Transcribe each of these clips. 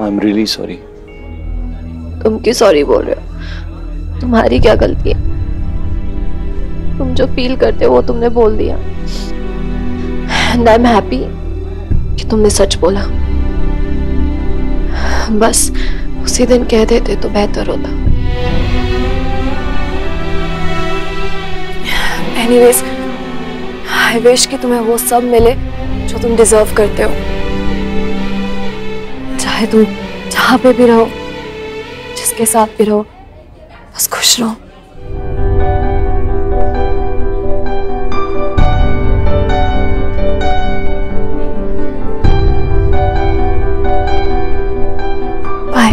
I am really sorry. तुम क्यों sorry बोल रहे हो? तुम्हारी क्या गलती है? तुम जो फील करते हो वो तुमने बोल दिया। एंड आई एम हैप्पी कि तुमने सच बोला। बस उसी दिन कह देते तो बेहतर होता। एनीवेज, आई विश कि तुम्हें वो सब मिले जो तुम डिजर्व करते हो। चाहे तुम जहां पे भी रहो, जिसके साथ भी रहो, बस खुश रहो। बाय।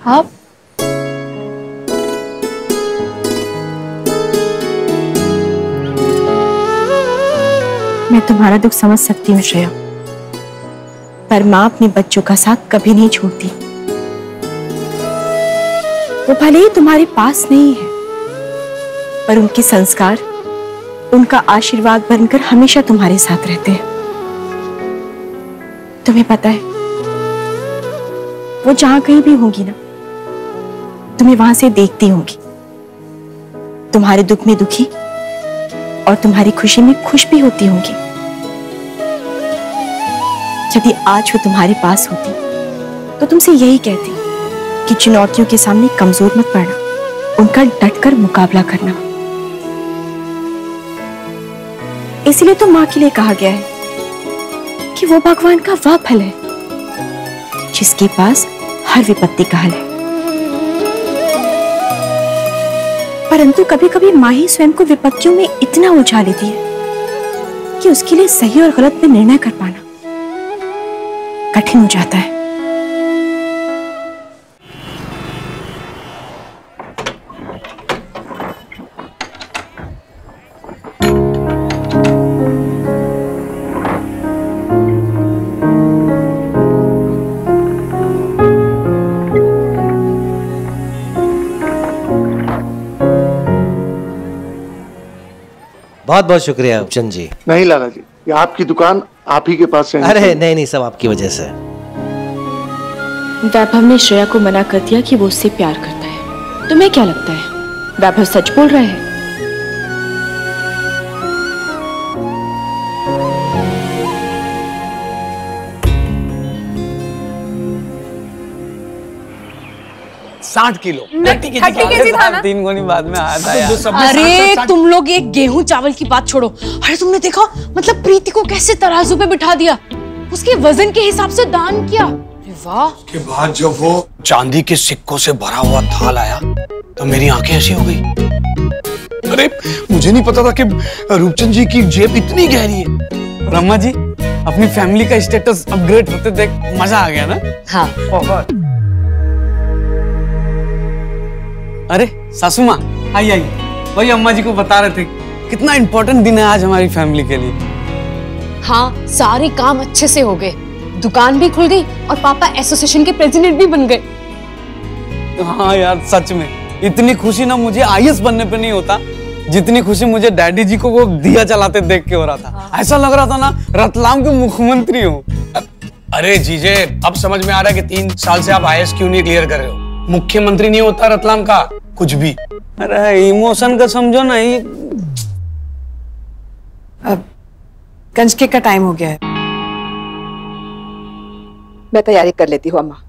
आप मैं तुम्हारा दुख समझ सकती हूँ श्रेया, पर माँ अपने बच्चों का साथ कभी नहीं छोड़ती। वो भले ही तुम्हारे पास नहीं है, पर उनके संस्कार, उनका आशीर्वाद बनकर हमेशा तुम्हारे साथ रहते हैं। तुम्हें पता है, वो जहां कहीं भी होंगी ना, तुम्हें वहां से देखती होंगी। तुम्हारे दुख में दुखी और तुम्हारी खुशी में खुश भी होती होंगी। यदि आज वो तुम्हारे पास होती तो तुमसे यही कहती कि चुनौतियों के सामने कमजोर मत पड़ना, उनका डटकर मुकाबला करना। इसलिए तो मां के लिए कहा गया है कि वो भगवान का वह फल है जिसके पास हर विपत्ति का हल है। परंतु कभी कभी मां ही स्वयं को विपत्तियों में इतना उलझा लेती है कि उसके लिए सही और गलत में निर्णय कर पाना कठिन हो जाता है। बहुत बहुत शुक्रिया उपचंद जी। नहीं लाला जी, ये आपकी दुकान आप ही के पास है। अरे नहीं नहीं, सब आपकी वजह से। वैभव ने श्रेया को मना कर दिया कि वो उससे प्यार करता है। तुम्हें क्या लगता है वैभव सच बोल रहा है? किलो 30 केजी था ना? 3 गुनी बाद में आया था यार। अरे तुम लोग एक गेहूं चावल की बात छोड़ो। अरे तुमने देखा मतलब प्रीति को कैसे तराजू पे बिठा दिया, उसके वजन के हिसाब से दान किया। अरे वाह। के बाद जब वो चांदी के सिक्कों से भरा हुआ थाल आया तो मेरी आंखें ऐसी हो गई। अरे मुझे नहीं पता था कि रूपचंद जी की जेब इतनी गहरी है। और अम्मा जी अपनी फैमिली का स्टेटस अपग्रेड होते देख मजा आ गया ना। हाँ बहुत। अरे सासू माँ आई आई, वही अम्मा जी को बता रहे थे कितना इंपॉर्टेंट दिन है आज हमारी फैमिली के लिए। हाँ, सारे काम अच्छे से हो गए, दुकान भी खुल गई और पापा एसोसिएशन के प्रेसिडेंट भी बन गए। हाँ यार सच में इतनी खुशी ना मुझे आईएएस बनने पे नहीं होता जितनी खुशी मुझे डैडी जी को वो दिया चलाते देख के हो रहा था। ऐसा लग रहा था ना रतलाम के मुख्यमंत्री हो। अरे जीजे अब समझ में आ रहा है कि 3 साल से आप आईएएस क्यों नहीं क्लियर कर रहे हो। मुख्यमंत्री नहीं होता रतलाम का कुछ भी। अरे इमोशन का समझो ना ही। अब कंजके का टाइम हो गया है, मैं तैयारी कर लेती हूँ अम्मा।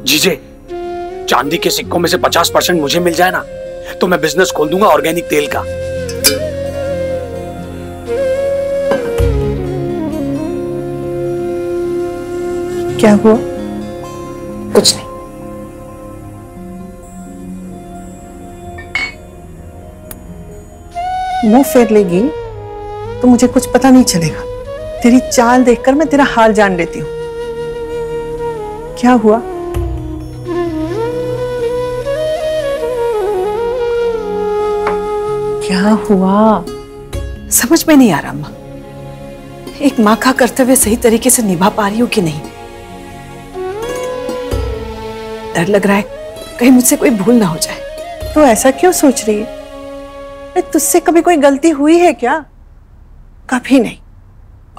जीजे चांदी के सिक्कों में से 50% मुझे मिल जाए ना तो मैं बिजनेस खोल दूंगा ऑर्गेनिक तेल का। क्या हुआ? कुछ नहीं। मुंह फेर लेगी तो मुझे कुछ पता नहीं चलेगा। तेरी चाल देखकर मैं तेरा हाल जान लेती हूँ। क्या हुआ? क्या हुआ? समझ में नहीं आ रहा अम्मा। एक माँ का कर्तव्य सही तरीके से निभा पा रही हूँ कि नहीं? डर लग रहा है कहीं मुझसे कोई भूल ना हो जाए। तो ऐसा क्यों सोच रही है? तुझसे कभी कोई गलती हुई है क्या? कभी नहीं।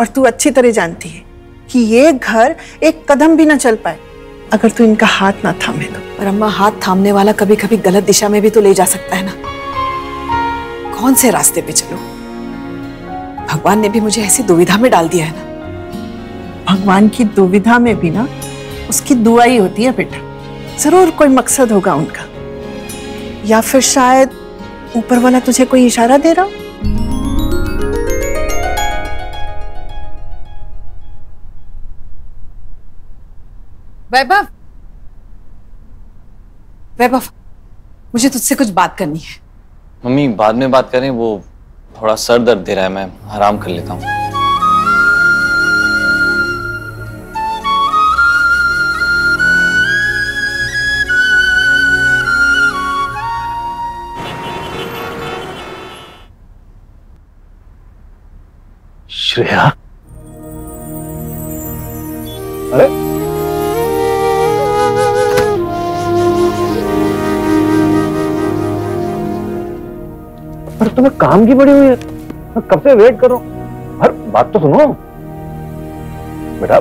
और तू अच्छी तरह जानती है कि ये घर एक कदम भी ना चल पाए अगर तू इनका हाथ ना थामे तो। पर अम्मा हाथ थामने वाला कभी कभी गलत दिशा में भी तो ले जा सकता है ना। कौन से रास्ते पे चलो? भगवान ने भी मुझे ऐसी दुविधा में डाल दिया है ना। भगवान की दुविधा में भी ना उसकी दुआ ही होती है बेटा। जरूर कोई मकसद होगा उनका, या फिर शायद ऊपर वाला तुझे कोई इशारा दे रहा हो। वैभव, वैभव, मुझे तुझसे कुछ बात करनी है। मम्मी बाद में बात करें, वो थोड़ा सर दर्द दे रहा है, मैं आराम कर लेता हूँ। श्रेया, अरे पर तुम्हें काम की पड़ी हुई है, मैं कब से वेट कर रहा हूं। हर बात तो सुनो बेटा।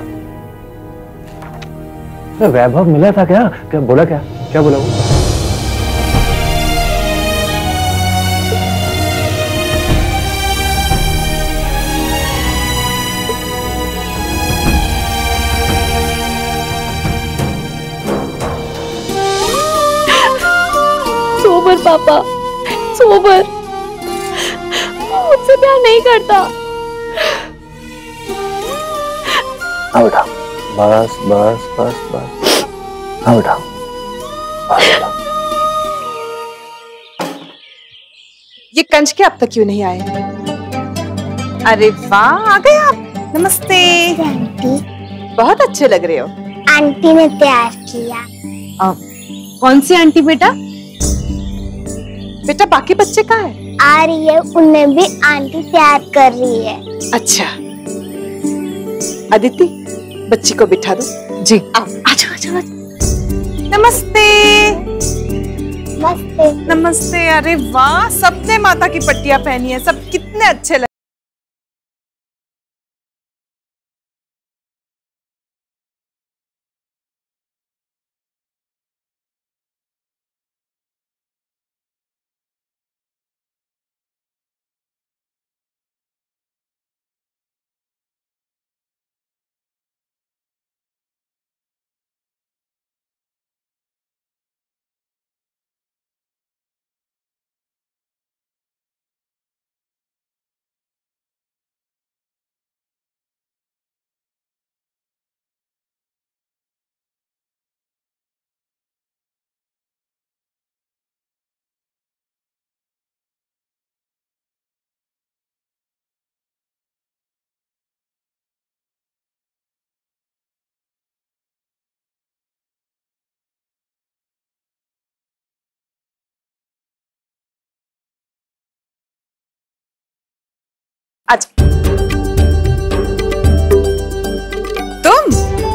वैभव मिला था क्या? क्या बोला? क्या बोला वो? सोबर पापा, सोबर, मुझसे प्यार नहीं करता। हाँ बेटा, बस बस बस बस। हाँ बेटा, ये कंजके अब तक क्यों नहीं आए? अरे वाह, आ गए आप। नमस्ते आंटी। बहुत अच्छे लग रहे हो। आंटी ने तैयार किया। कौन सी आंटी बेटा? बेटा बाकी बच्चे कहाँ हैं? आ रही है, उन्हें भी आंटी तैयार कर रही है। अच्छा अदिति, बच्ची को बिठा दो। जी आओ, आजाओ आजाओ। नमस्ते। नमस्ते। नमस्ते। अरे वाह, सबने माता की पट्टियां पहनी है, सब कितने अच्छे लग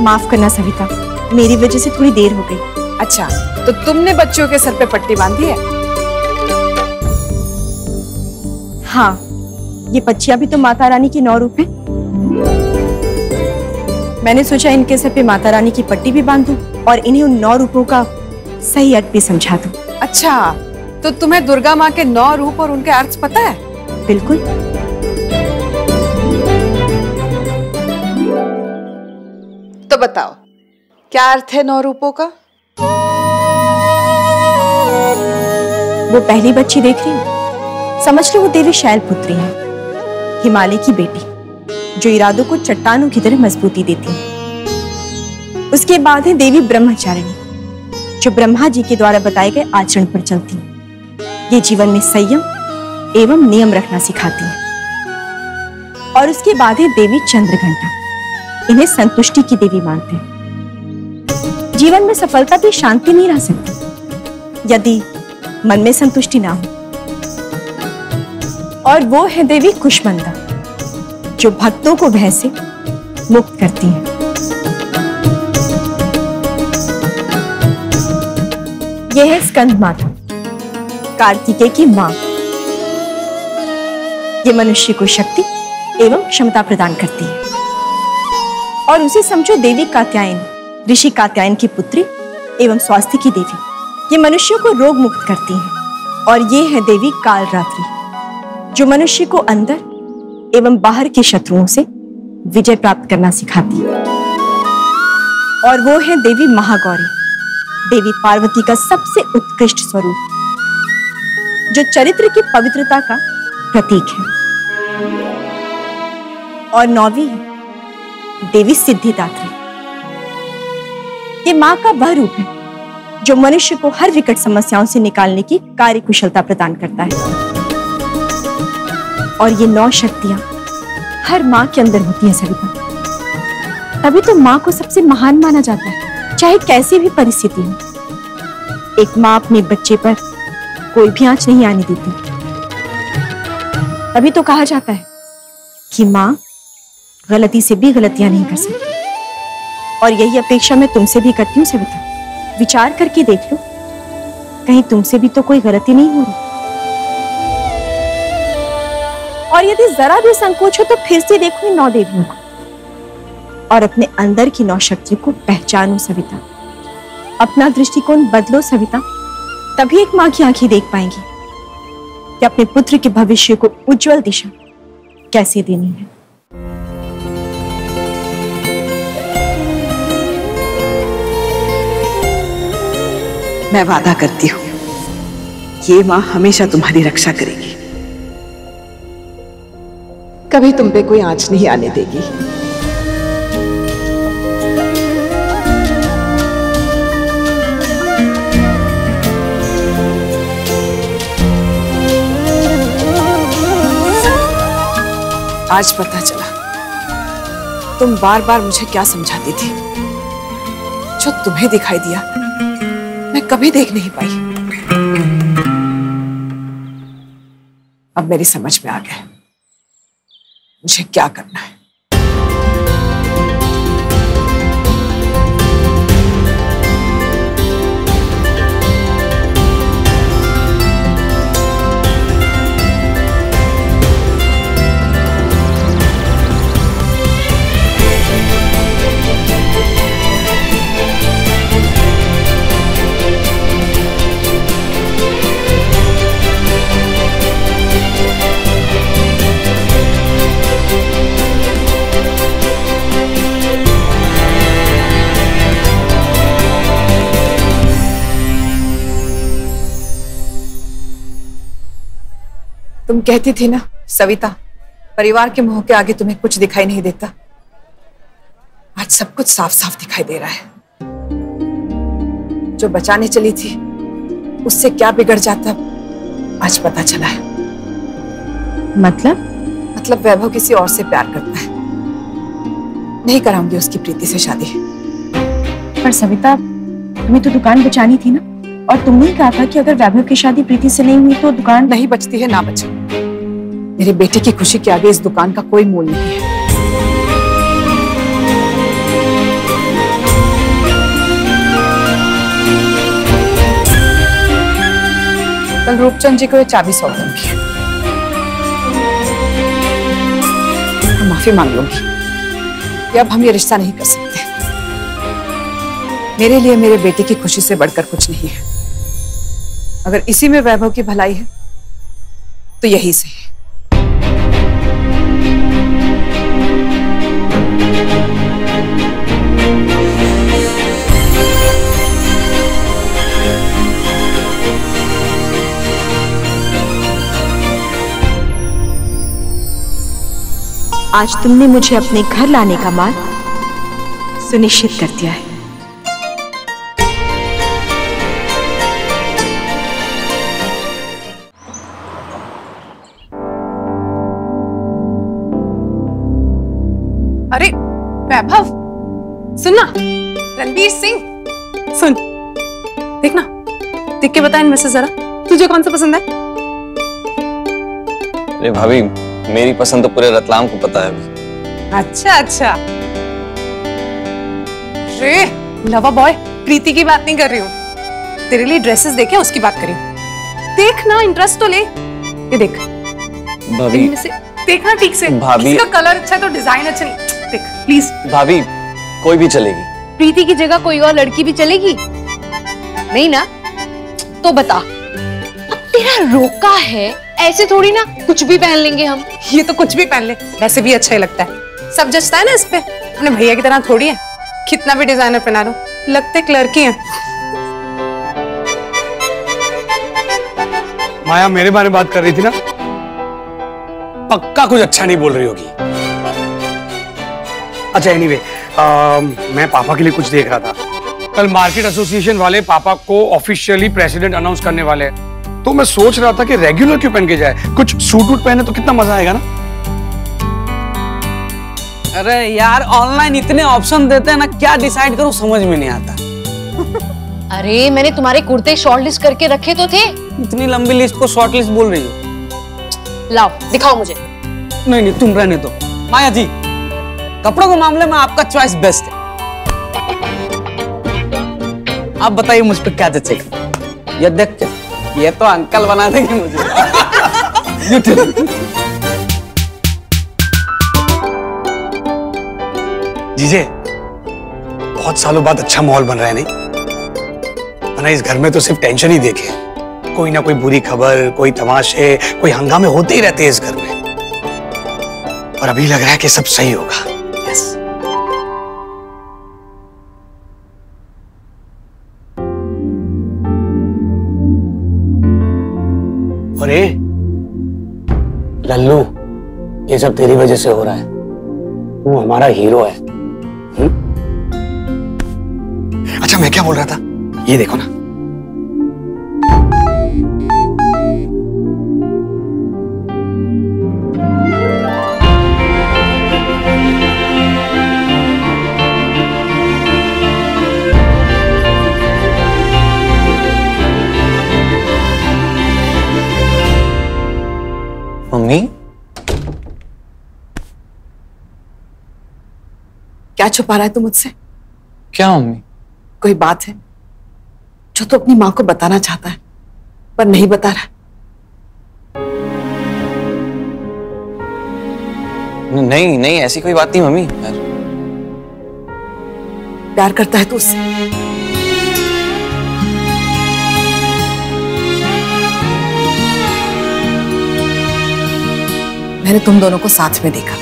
माफ करना सविता, मेरी वजह से थोड़ी देर हो गई। अच्छा, तो तुमने बच्चों के सर पे पट्टी बांधी है? हाँ, ये बच्चियां भी तो माता रानी के 9 रूप हैं। मैंने सोचा इनके सर पे माता रानी की पट्टी भी बांध दूं और इन्हें उन 9 रूपों का सही अर्थ भी समझा दूं। अच्छा, तो तुम्हें दुर्गा माँ के 9 रूप और उनके अर्थ पता है? बिल्कुल। तो बताओ, क्या अर्थ है 9 रूपों का? वो पहली बच्ची देख रही हो, समझ लो वो देवी शैल पुत्री है, हिमालय की बेटी, जो इरादों को चट्टानों की तरह मजबूती देती है। उसके बाद है देवी ब्रह्मचारिणी, जो ब्रह्मा जी के द्वारा बताए गए आचरण पर चलती है। ये जीवन में संयम एवं नियम रखना सिखाती है। और उसके बाद है देवी चंद्रघंटा, इन्हें संतुष्टि की देवी मानते हैं। जीवन में सफलता भी शांति नहीं रह सकती यदि मन में संतुष्टि ना हो। और वो है देवी कुष्मंडा, जो भक्तों को भय से मुक्त करती है। यह है स्कंद माता, कार्तिकेय की मां। ये मनुष्य को शक्ति एवं क्षमता प्रदान करती है। और उसे समझो देवी कात्यायनी, ऋषि कात्यायन की पुत्री एवं स्वास्थ्य की देवी। ये मनुष्य को रोग मुक्त करती है। और ये है देवी कालरात्रि, जो मनुष्य को अंदर एवं बाहर के शत्रुओं से विजय प्राप्त करना सिखाती है। और वो है देवी महागौरी, देवी पार्वती का सबसे उत्कृष्ट स्वरूप, जो चरित्र की पवित्रता का प्रतीक है। और 9वीं है देवी सिद्धिदात्री। ये मां का वह रूप है जो मनुष्य को हर विकट समस्याओं से निकालने की कार्य कुशलता प्रदान करता है। और ये 9 शक्तियां हर मां के अंदर होती है सविता। तभी तो मां को सबसे महान माना जाता है, चाहे कैसी भी परिस्थिति हो। एक मां अपने बच्चे पर कोई भी आंच नहीं आने देती। तभी तो कहा जाता है कि मां गलती से भी गलतियां नहीं कर सकती। और यही अपेक्षा मैं तुमसे भी करती हूँ सविता। विचार करके देख लो, कहीं तुमसे भी तो कोई गलती नहीं हो रही। और यदि जरा भी संकोच हो तो फिर से देखो इन 9 देवियों को और अपने अंदर की 9 शक्तियों को पहचानो सविता। अपना दृष्टिकोण बदलो सविता, तभी एक मां की आंखें देख पाएंगी कि अपने पुत्र के भविष्य को उज्जवल दिशा कैसे देनी है। मैं वादा करती हूँ, ये मां हमेशा तुम्हारी रक्षा करेगी, कभी तुम पे कोई आंच नहीं आने देगी। आज पता चला तुम बार बार मुझे क्या समझाती थी। जो तुम्हें दिखाई दिया मैं कभी देख नहीं पाई। अब मेरी समझ में आ गया मुझे क्या करना है। तुम कहती थी ना सविता, परिवार के मुंह के आगे तुम्हें कुछ दिखाई नहीं देता। आज सब कुछ साफ साफ दिखाई दे रहा है। जो बचाने चली थी उससे क्या बिगड़ जाता आज पता चला है। मतलब वैभव किसी और से प्यार करता है। नहीं कराऊंगी उसकी प्रीति से शादी। पर सविता, तुम्हें तो दुकान बचानी थी ना, और तुमने ही कहा था कि अगर वैभव की शादी प्रीति से नहीं हुई तो दुकान नहीं बचती है ना बचे। मेरे बेटे की खुशी के आगे इस दुकान का कोई मोल नहीं है। कल रूपचंद जी को ये चाबी सौंप दूंगी। माफी मांग लूंगी कि अब हम ये रिश्ता नहीं कर सकते। मेरे लिए मेरे बेटे की खुशी से बढ़कर कुछ नहीं है। अगर इसी में वैभव की भलाई है तो यही से है। आज तुमने मुझे अपने घर लाने का मार्ग सुनिश्चित कर दिया है। अरे वैभव, सुनना, रणवीर सिंह, सुन, देखना, देख के बता इनमें से जरा तुझे कौन सा पसंद है। अरे भाभी, मेरी पसंद तो पूरे रतलाम को पता है अभी। अच्छा अच्छा, रे लवा बॉय, प्रीति की बात नहीं कर रही हूँ, तेरे लिए ड्रेसेस देखे उसकी बात कर रही हूँ। देख ना, इंटरेस्ट तो ले। ये देख भाभी, इनमें से देखना ठीक से। भाभी, इसका कलर अच्छा है तो डिजाइन अच्छा नहीं, देख प्लीज। भाभी कोई भी चलेगी। प्रीति की जगह कोई और लड़की भी चलेगी नहीं ना? तो बता, अब तेरा रोका है, ऐसे थोड़ी ना कुछ भी पहन लेंगे हम। ये तो कुछ भी पहन ले, वैसे भी अच्छा ही लगता है, सब जचता है ना इस पे। अपने भैया की तरह थोड़ी है, कितना भी डिजाइनर पहना लो, लगते क्लर्की हैं। माया मेरे बारे में बात कर रही थी ना, पक्का कुछ अच्छा नहीं बोल रही होगी। अच्छा एनीवे, मैं पापा के लिए कुछ देख रहा था। कल मार्केट एसोसिएशन वाले पापा को ऑफिशियली प्रेसिडेंट अनाउंस करने वाले हैं, तो मैं सोच रहा था कि रेगुलर क्यों पहन के जाए, कुछ सूट वूट पहने तो कितना मजा आएगा ना। अरे यार, ऑनलाइन इतने ऑप्शन देते हैं ना, क्या डिसाइड करूं समझ में नहीं आता। अरे मैंने तुम्हारे कुर्ते शॉर्ट लिस्ट करके रखे तो थे। इतनी लंबी लिस्ट को शॉर्ट लिस्ट बोल रही हो? लाओ दिखाओ मुझे। नहीं नहीं, तुम रहने दो। माया जी, कपड़ों के मामले में आपका चॉइस बेस्ट है। आप बताइए मुझ पे क्या जचेगा। ये देख के, ये तो अंकल बना देंगे मुझे। जीजे, बहुत सालों बाद अच्छा माहौल बन रहा है नहीं? वरना इस घर में तो सिर्फ टेंशन ही देखे, कोई ना कोई बुरी खबर, कोई तमाशे, कोई हंगामे होते ही रहते हैं इस घर में। और अभी लग रहा है कि सब सही होगा। यस। अरे लल्लू, ये सब तेरी वजह से हो रहा है, तू हमारा हीरो है। अच्छा मैं क्या बोल रहा था, ये देखो ना, मम्मी क्या छुपा रहा है तू मुझसे? क्या मम्मी? कोई बात है जो तू अपनी माँ को बताना चाहता है पर नहीं बता रहा? नहीं नहीं, ऐसी कोई बात नहीं मम्मी। प्यार करता है तू उससे? मैंने तुम दोनों को साथ में देखा,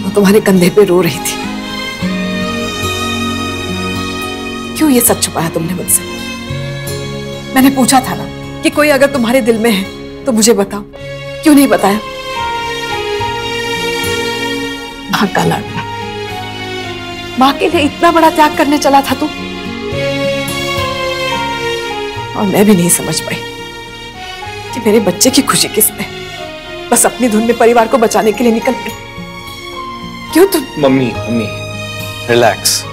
वो तुम्हारे कंधे पे रो रही थी। क्यों ये सच छुपाया तुमने मुझसे? मैंने पूछा था ना कि कोई अगर तुम्हारे दिल में है तो मुझे बताओ, क्यों नहीं बताया? माँ का लाडला, माँ के लिए इतना बड़ा त्याग करने चला था तू, और मैं भी नहीं समझ पाई कि मेरे बच्चे की खुशी किसमें, बस अपनी धुन में परिवार को बचाने के लिए निकल पड़ी। क्यों तुम? मम्मी मम्मी रिलैक्स,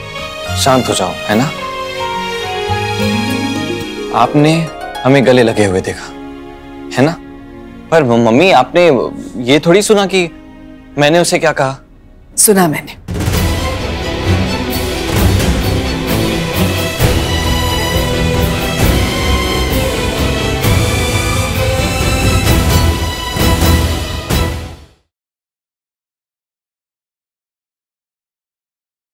शांत हो जाओ, है ना? आपने हमें गले लगे हुए देखा, है ना? पर मम्मी आपने ये थोड़ी सुना कि मैंने उसे क्या कहा? सुना मैंने,